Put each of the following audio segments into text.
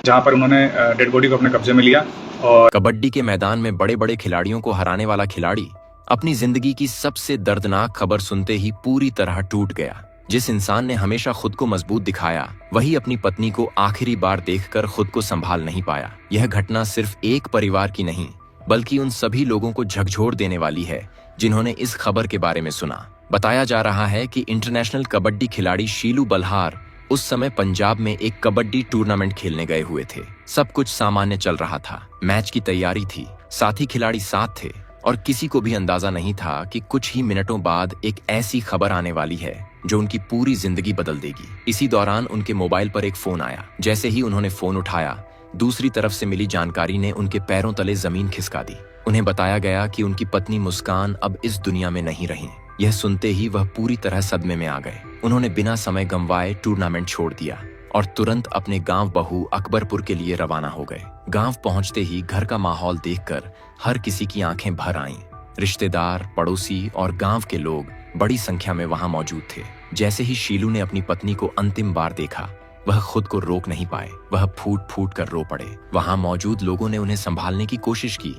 जहाँ पर उन्होंने डेड बॉडी को अपने कब्जे में लिया। और कबड्डी के मैदान में बड़े बड़े खिलाड़ियों को हराने वाला खिलाड़ी अपनी जिंदगी की सबसे दर्दनाक खबर सुनते ही पूरी तरह टूट गया। जिस इंसान ने हमेशा खुद को मजबूत दिखाया, वही अपनी पत्नी को आखिरी बार देखकर खुद को संभाल नहीं पाया। यह घटना सिर्फ एक परिवार की नहीं, बल्कि उन सभी लोगों को झकझोर देने वाली है जिन्होंने इस खबर के बारे में सुना। बताया जा रहा है कि इंटरनेशनल कबड्डी खिलाड़ी शीलू बल्हार उस समय पंजाब में एक कबड्डी टूर्नामेंट खेलने गए हुए थे। सब कुछ सामान्य चल रहा था, मैच की तैयारी थी, साथी खिलाड़ी साथ थे और किसी को भी अंदाजा नहीं था कि कुछ ही मिनटों बाद एक ऐसी खबर आने वाली है जो उनकी पूरी जिंदगी बदल देगी। इसी दौरान उनके मोबाइल पर एक फोन आया। जैसे ही उन्होंने फोन उठाया, दूसरी तरफ से मिली जानकारी ने उनके पैरों तले जमीन खिसका दी। उन्हें बताया गया कि उनकी पत्नी मुस्कान अब इस दुनिया में नहीं रही। यह सुनते ही वह पूरी तरह सदमे में आ गए। उन्होंने बिना समय गंवाए टूर्नामेंट छोड़ दिया और तुरंत अपने गांव बहू अकबरपुर के लिए रवाना हो गए। गांव पहुंचते ही घर का माहौल देखकर हर किसी की आंखें भर आईं। रिश्तेदार, पड़ोसी और गांव के लोग बड़ी संख्या में वहां मौजूद थे। जैसे ही शीलू ने अपनी पत्नी को अंतिम बार देखा, वह खुद को रोक नहीं पाए। वह फूट फूट कर रो पड़े। वहां मौजूद लोगों ने उन्हें संभालने की कोशिश की,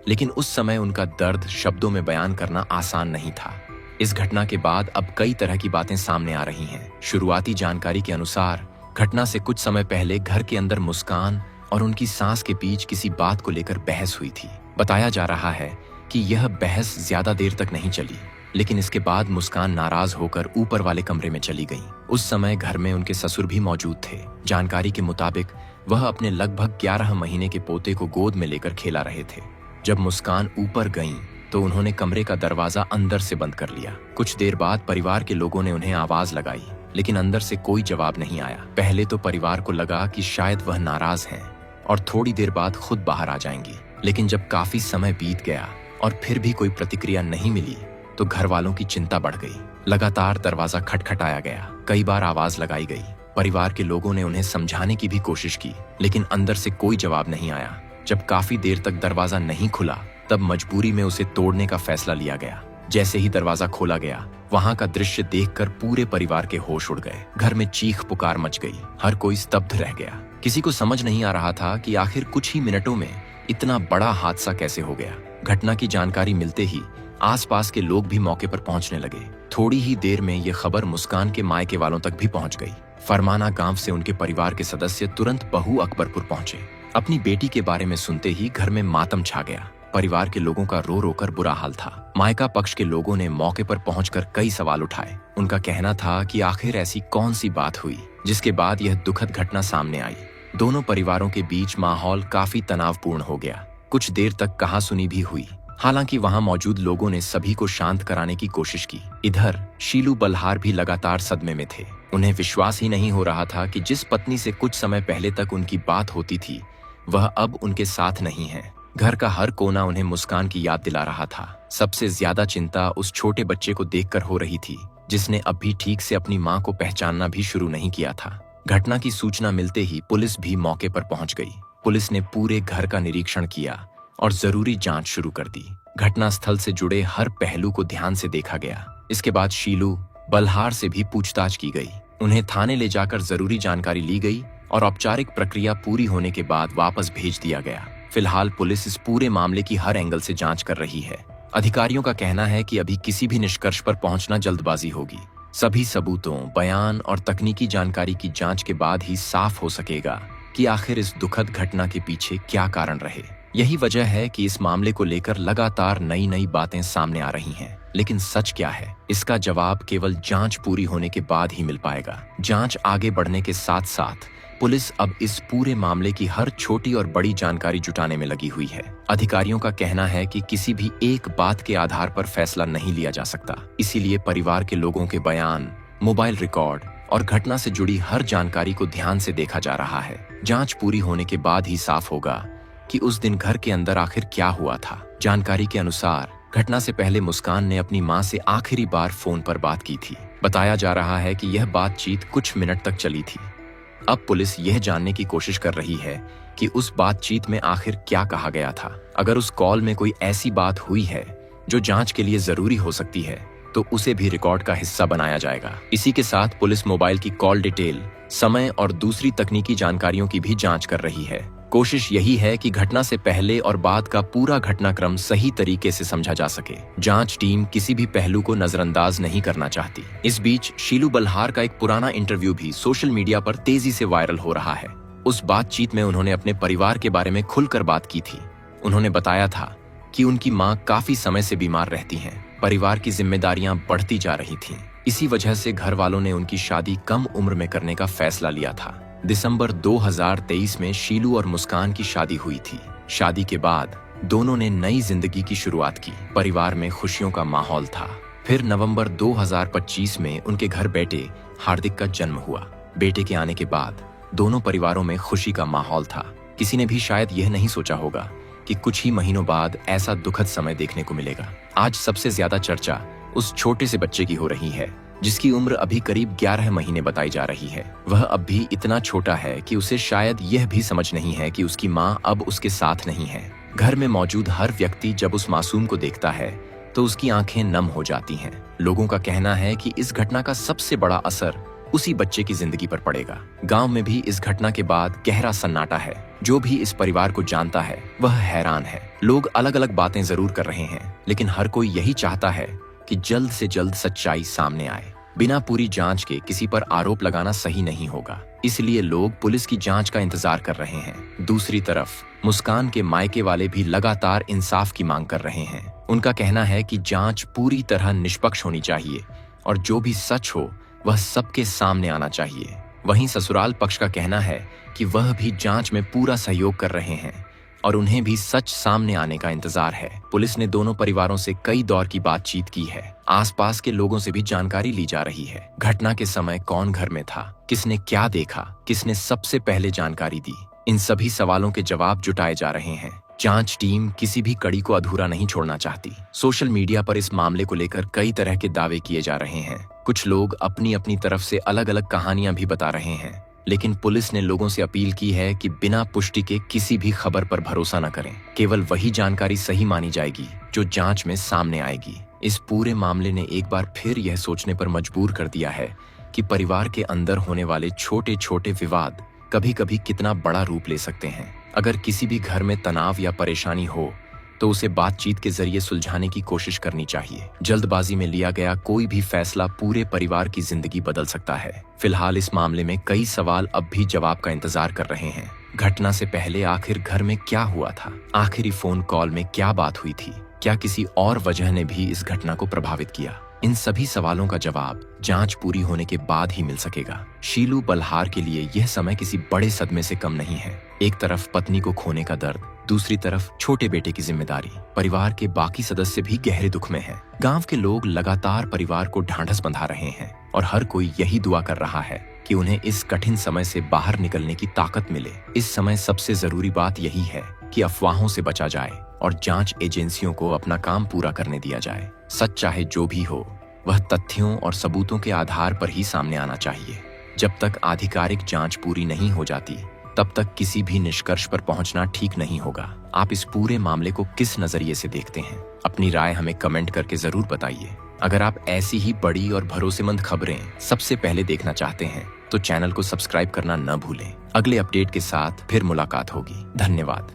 लेकिन उस समय उनका दर्द शब्दों में बयान करना आसान नहीं था। इस घटना के बाद अब कई तरह की बातें सामने आ रही हैं। शुरुआती जानकारी के अनुसार घटना से कुछ समय पहले घर के अंदर मुस्कान और उनकी सास के बीच किसी बात को लेकर बहस हुई थी। बताया जा रहा है कि यह बहस ज्यादा देर तक नहीं चली, लेकिन इसके बाद मुस्कान नाराज होकर ऊपर वाले कमरे में चली गईं। उस समय घर में उनके ससुर भी मौजूद थे। जानकारी के मुताबिक वह अपने लगभग 11 महीने के पोते को गोद में लेकर खेला रहे थे। जब मुस्कान ऊपर गईं, तो उन्होंने कमरे का दरवाजा अंदर से बंद कर लिया। कुछ देर बाद परिवार के लोगों ने उन्हें आवाज लगाई, लेकिन अंदर से कोई जवाब नहीं आया। पहले तो परिवार को लगा कि शायद वह नाराज हैं और थोड़ी देर बाद खुद बाहर आ जाएंगी, लेकिन जब काफी समय बीत गया और फिर भी कोई प्रतिक्रिया नहीं मिली, तो घर वालों की चिंता बढ़ गई। लगातार दरवाजा खटखटाया गया, कई बार आवाज लगाई गई। परिवार के लोगों ने उन्हें समझाने की भी कोशिश की, लेकिन अंदर से कोई जवाब नहीं आया। जब काफी देर तक दरवाजा नहीं खुला, तब मजबूरी में उसे तोड़ने का फैसला लिया गया। जैसे ही दरवाजा खोला गया, वहां का दृश्य देखकर पूरे परिवार के होश उड़ गए। घर में चीख पुकार मच गई, हर कोई स्तब्ध रह गया। किसी को समझ नहीं आ रहा था कि आखिर कुछ ही मिनटों में इतना बड़ा हादसा कैसे हो गया। घटना की जानकारी मिलते ही आसपास के लोग भी मौके पर पहुंचने लगे। थोड़ी ही देर में ये खबर मुस्कान के मायके वालों तक भी पहुंच गई। फरमाना गांव से उनके परिवार के सदस्य तुरंत बहू अकबरपुर पहुंचे। अपनी बेटी के बारे में सुनते ही घर में मातम छा गया। परिवार के लोगों का रो रो कर बुरा हाल था। मायका पक्ष के लोगों ने मौके पर पहुंचकर कई सवाल उठाए। उनका कहना था कि आखिर ऐसी कौन सी बात हुई जिसके बाद यह दुखद घटना सामने आई। दोनों परिवारों के बीच माहौल काफी तनावपूर्ण हो गया। कुछ देर तक कहासुनी भी हुई। हालांकि वहां मौजूद लोगों ने सभी को शांत कराने की कोशिश की। इधर शीलू बल्हार भी लगातार सदमे में थे। उन्हें विश्वास ही नहीं हो रहा था कि जिस पत्नी से कुछ समय पहले तक उनकी बात होती थी, वह अब उनके साथ नहीं है। घर का हर कोना उन्हें मुस्कान की याद दिला रहा था। सबसे ज्यादा चिंता उस छोटे बच्चे को देखकर हो रही थी, जिसने अब भी ठीक से अपनी मां को पहचानना भी शुरू नहीं किया था। घटना की सूचना मिलते ही पुलिस भी मौके पर पहुंच गई। पुलिस ने पूरे घर का निरीक्षण किया और जरूरी जांच शुरू कर दी। घटनास्थल से जुड़े हर पहलू को ध्यान से देखा गया। इसके बाद शीलू बल्हार से भी पूछताछ की गई। उन्हें थाने ले जाकर जरूरी जानकारी ली गई और औपचारिक प्रक्रिया पूरी होने के बाद वापस भेज दिया गया। फिलहाल पुलिस इस पूरे मामले की हर एंगल से जांच कर रही है। अधिकारियों का कहना है कि अभी किसी भी निष्कर्ष पर पहुंचना जल्दबाजी होगी। सभी सबूतों, बयान और तकनीकी जानकारी की जांच के बाद ही साफ हो सकेगा कि आखिर इस दुखद घटना के पीछे क्या कारण रहे। यही वजह है कि इस मामले को लेकर लगातार नई नई बातें सामने आ रही हैं। लेकिन सच क्या है, इसका जवाब केवल जांच पूरी होने के बाद ही मिल पाएगा। जांच आगे बढ़ने के साथ साथ पुलिस अब इस पूरे मामले की हर छोटी और बड़ी जानकारी जुटाने में लगी हुई है। अधिकारियों का कहना है कि किसी भी एक बात के आधार पर फैसला नहीं लिया जा सकता। इसीलिए परिवार के लोगों के बयान, मोबाइल रिकॉर्ड और घटना से जुड़ी हर जानकारी को ध्यान से देखा जा रहा है। जांच पूरी होने के बाद ही साफ होगा कि उस दिन घर के अंदर आखिर क्या हुआ था। जानकारी के अनुसार घटना से पहले मुस्कान ने अपनी मां से आखिरी बार फोन पर बात की थी। बताया जा रहा है कि यह बातचीत कुछ मिनट तक चली थी। अब पुलिस यह जानने की कोशिश कर रही है कि उस बातचीत में आखिर क्या कहा गया था। अगर उस कॉल में कोई ऐसी बात हुई है जो जांच के लिए जरूरी हो सकती है, तो उसे भी रिकॉर्ड का हिस्सा बनाया जाएगा। इसी के साथ पुलिस मोबाइल की कॉल डिटेल, समय और दूसरी तकनीकी जानकारियों की भी जांच कर रही है। कोशिश यही है कि घटना से पहले और बाद का पूरा घटनाक्रम सही तरीके से समझा जा सके। जांच टीम किसी भी पहलू को नजरअंदाज नहीं करना चाहती। इस बीच शीलू बल्हार का एक पुराना इंटरव्यू भी सोशल मीडिया पर तेजी से वायरल हो रहा है। उस बातचीत में उन्होंने अपने परिवार के बारे में खुलकर बात की थी। उन्होंने बताया था कि उनकी मां काफी समय से बीमार रहती हैं। परिवार की जिम्मेदारियां बढ़ती जा रही थीं। इसी वजह से घर वालों ने उनकी शादी कम उम्र में करने का फैसला लिया था। दिसंबर 2023 में शीलू और मुस्कान की शादी हुई थी। शादी के बाद दोनों ने नई जिंदगी की शुरुआत की। परिवार में खुशियों का माहौल था। फिर नवंबर 2025 में उनके घर बेटे हार्दिक का जन्म हुआ। बेटे के आने के बाद दोनों परिवारों में खुशी का माहौल था। किसी ने भी शायद यह नहीं सोचा होगा कि कुछ ही महीनों बाद ऐसा दुखद समय देखने को मिलेगा। आज सबसे ज्यादा चर्चा उस छोटे से बच्चे की हो रही है जिसकी उम्र अभी करीब 11 महीने बताई जा रही है। वह अब भी इतना छोटा है कि उसे शायद यह भी समझ नहीं है कि उसकी मां अब उसके साथ नहीं है। घर में मौजूद हर व्यक्ति जब उस मासूम को देखता है तो उसकी आंखें नम हो जाती हैं। लोगों का कहना है कि इस घटना का सबसे बड़ा असर उसी बच्चे की जिंदगी पर पड़ेगा। गांव में भी इस घटना के बाद गहरा सन्नाटा है। जो भी इस परिवार को जानता है वह हैरान है। लोग अलग अलग बातें जरूर कर रहे हैं, लेकिन हर कोई यही चाहता है कि जल्द से जल्द सच्चाई सामने आए। बिना पूरी जांच के किसी पर आरोप लगाना सही नहीं होगा, इसलिए लोग पुलिस की जांच का इंतजार कर रहे हैं। दूसरी तरफ मुस्कान के मायके वाले भी लगातार इंसाफ की मांग कर रहे हैं। उनका कहना है कि जांच पूरी तरह निष्पक्ष होनी चाहिए और जो भी सच हो वह सबके सामने आना चाहिए। वहीं ससुराल पक्ष का कहना है कि वह भी जांच में पूरा सहयोग कर रहे हैं और उन्हें भी सच सामने आने का इंतजार है। पुलिस ने दोनों परिवारों से कई दौर की बातचीत की है। आसपास के लोगों से भी जानकारी ली जा रही है। घटना के समय कौन घर में था, किसने क्या देखा, किसने सबसे पहले जानकारी दी, इन सभी सवालों के जवाब जुटाए जा रहे हैं। जांच टीम किसी भी कड़ी को अधूरा नहीं छोड़ना चाहती। सोशल मीडिया पर इस मामले को लेकर कई तरह के दावे किए जा रहे हैं। कुछ लोग अपनी अपनी तरफ से अलग अलग कहानियां भी बता रहे हैं, लेकिन पुलिस ने लोगों से अपील की है कि बिना पुष्टि के किसी भी खबर पर भरोसा न करें। केवल वही जानकारी सही मानी जाएगी जो जांच में सामने आएगी। इस पूरे मामले ने एक बार फिर यह सोचने पर मजबूर कर दिया है कि परिवार के अंदर होने वाले छोटे छोटे विवाद कभी कभी कितना बड़ा रूप ले सकते हैं। अगर किसी भी घर में तनाव या परेशानी हो तो उसे बातचीत के जरिए सुलझाने की कोशिश करनी चाहिए। जल्दबाजी में लिया गया कोई भी फैसला पूरे परिवार की जिंदगी बदल सकता है। फिलहाल इस मामले में कई सवाल अब भी जवाब का इंतजार कर रहे हैं। घटना से पहले आखिर घर में क्या हुआ था? आखिरी फोन कॉल में क्या बात हुई थी? क्या किसी और वजह ने भी इस घटना को प्रभावित किया? इन सभी सवालों का जवाब जांच पूरी होने के बाद ही मिल सकेगा। शीलू बल्हार के लिए यह समय किसी बड़े सदमे से कम नहीं है। एक तरफ पत्नी को खोने का दर्द, दूसरी तरफ छोटे बेटे की जिम्मेदारी। परिवार के बाकी सदस्य भी गहरे दुख में हैं। गांव के लोग लगातार परिवार को ढांढस बंधा रहे हैं और हर कोई यही दुआ कर रहा है कि उन्हें इस कठिन समय से बाहर निकलने की ताकत मिले। इस समय सबसे जरूरी बात यही है कि अफवाहों से बचा जाए और जांच एजेंसियों को अपना काम पूरा करने दिया जाए। सच चाहे जो भी हो, वह तथ्यों और सबूतों के आधार पर ही सामने आना चाहिए। जब तक आधिकारिक जांच पूरी नहीं हो जाती, तब तक किसी भी निष्कर्ष पर पहुंचना ठीक नहीं होगा। आप इस पूरे मामले को किस नजरिए से देखते हैं? अपनी राय हमें कमेंट करके जरूर बताइए। अगर आप ऐसी ही बड़ी और भरोसेमंद खबरें सबसे पहले देखना चाहते हैं तो चैनल को सब्सक्राइब करना न भूलें। अगले अपडेट के साथ फिर मुलाकात होगी। धन्यवाद।